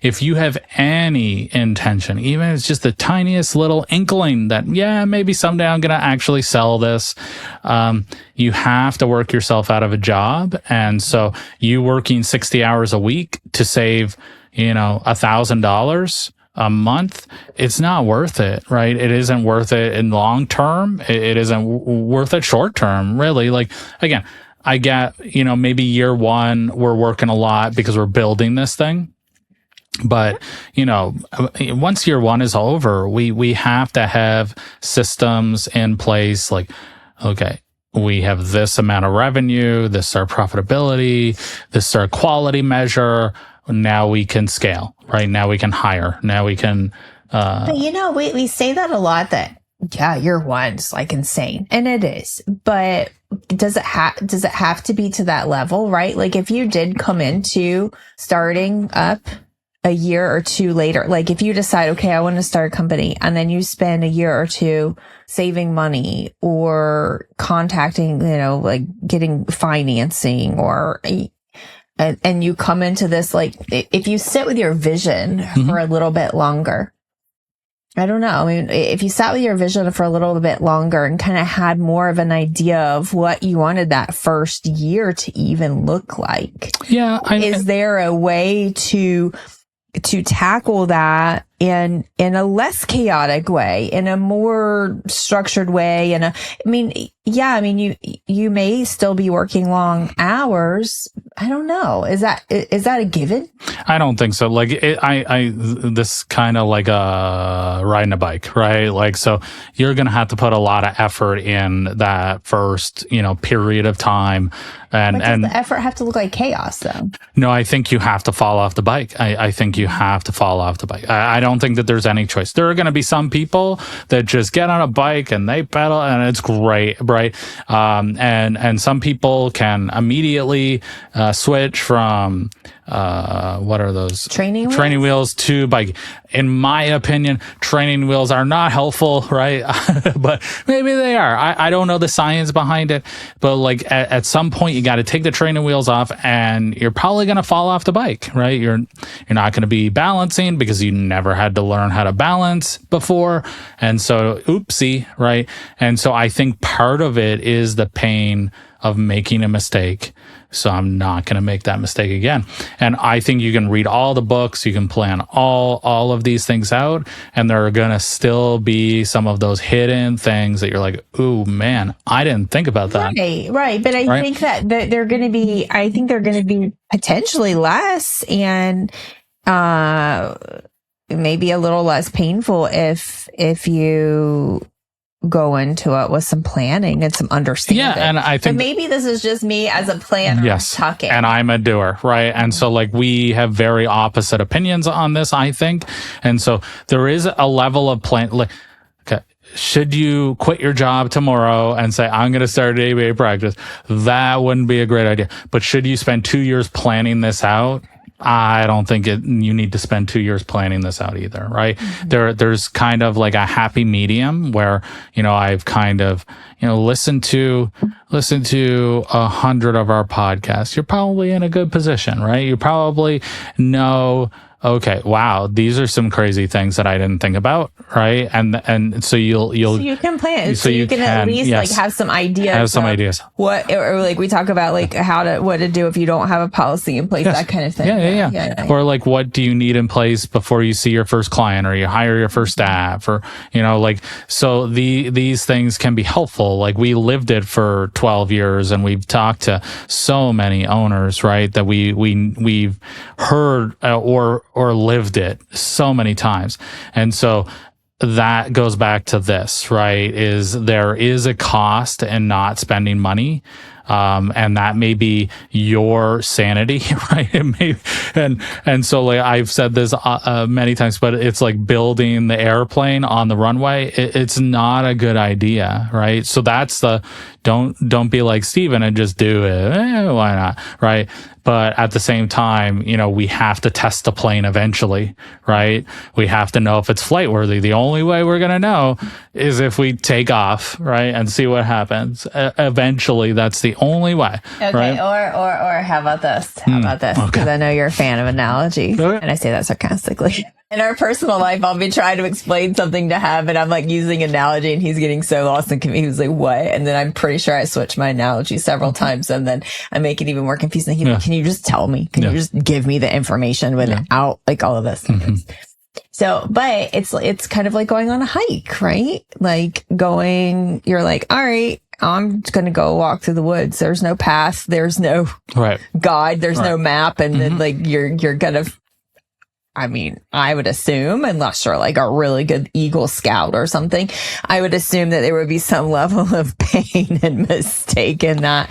if you have any intention, even if it's just the tiniest little inkling that, yeah, maybe someday I'm going to actually sell this, you have to work yourself out of a job. And so you working 60 hours a week to save, $1,000 a month, it's not worth it, right? It isn't worth it in long term. It isn't worth it short term, really. Like, again, I get, maybe year one, we're working a lot because we're building this thing. But, once year one is over, we have to have systems in place. Like, okay, we have this amount of revenue, this is our profitability, this is our quality measure. Now we can scale, right? Now we can hire. Now we can. But we say that a lot. That year one's like insane, and it is. But does it have to be to that level, right? Like if you did come into starting up a year or two later, like if you decide, okay, I want to start a company, and then you spend a year or two saving money or contacting, like getting financing or. And you come into this, like, if you sit with your vision for a little bit longer, I don't know. I mean, if you sat with your vision for a little bit longer and kind of had more of an idea of what you wanted that first year to even look like. Yeah. Is there a way to tackle that in a less chaotic way, in a more structured way? You may still be working long hours. I don't know. Is that a given? I don't think so. Like this kind of like riding a bike, right? Like, so you're going to have to put a lot of effort in that first, period of time. And does the effort have to look like chaos though? No, I think you have to fall off the bike. I think you have to fall off the bike. I don't think that there's any choice. There are going to be some people that just get on a bike and they pedal and it's great, right? And some people can immediately switch from what are those? Training wheels to bike. In my opinion, training wheels are not helpful, right? But maybe they are. I don't know the science behind it, but like at some point you got to take the training wheels off and you're probably going to fall off the bike, right? You're not going to be balancing because you never had to learn how to balance before. And so, oopsie, right? And so I think part of it is the pain of making a mistake. So I'm not going to make that mistake again. And I think you can read all the books, you can plan all of these things out, and there are going to still be some of those hidden things that you're like, ooh, man, I didn't think about that. Right. But I think that they're going to be potentially less and maybe a little less painful if you go into it with some planning and some understanding. Yeah, and I think... But maybe this is just me as a planner. Yes, talking. And I'm a doer, right? And so like we have very opposite opinions on this, I think. And so there is a level of plan... Like, okay, should you quit your job tomorrow and say, I'm going to start an ABA practice? That wouldn't be a great idea. But should you spend 2 years planning this out? I don't think you need to spend 2 years planning this out either, right? Mm-hmm. There's kind of like a happy medium where, I've kind of, listened to 100 of our podcasts. You're probably in a good position, right? You probably know, okay, wow, these are some crazy things that I didn't think about, right? And so you'll so you can plan. So you can at least like have some ideas. Have some ideas. What or like we talk about like what to do if you don't have a policy in place, that kind of thing. Yeah. Or like what do you need in place before you see your first client or you hire your first staff or so these things can be helpful. Like we lived it for 12 years and we've talked to so many owners, right? That we've heard or lived it so many times. And so that goes back to this, right? There is a cost in not spending money. And that may be your sanity, right? It may, and so like I've said this many times, but it's like building the airplane on the runway. It's not a good idea, right? So that's don't be like Steven and just do it. Why not, right? But at the same time, we have to test the plane eventually, right? We have to know if it's flight worthy. The only way we're going to know is if we take off, right? And see what happens. Eventually, that's the only way. Okay. Right? Or how about this? Because I know you're a fan of analogy. Okay. And I say that sarcastically. In our personal life, I'll be trying to explain something to him, and I'm like using analogy, and he's getting so lost and confused. He's like, "What?" And then I'm pretty sure I switched my analogy several times, and then I make it even more confusing. He's like, "Can you just tell me? Can you just give me the information without like all of this?" So, but it's kind of like going on a hike, right? Like you're like, all right, I'm going to go walk through the woods. There's no path. There's no guide. There's no map. And then like, you're going to, I would assume, unless you're like a really good Eagle Scout or something, I would assume that there would be some level of pain and mistake in that.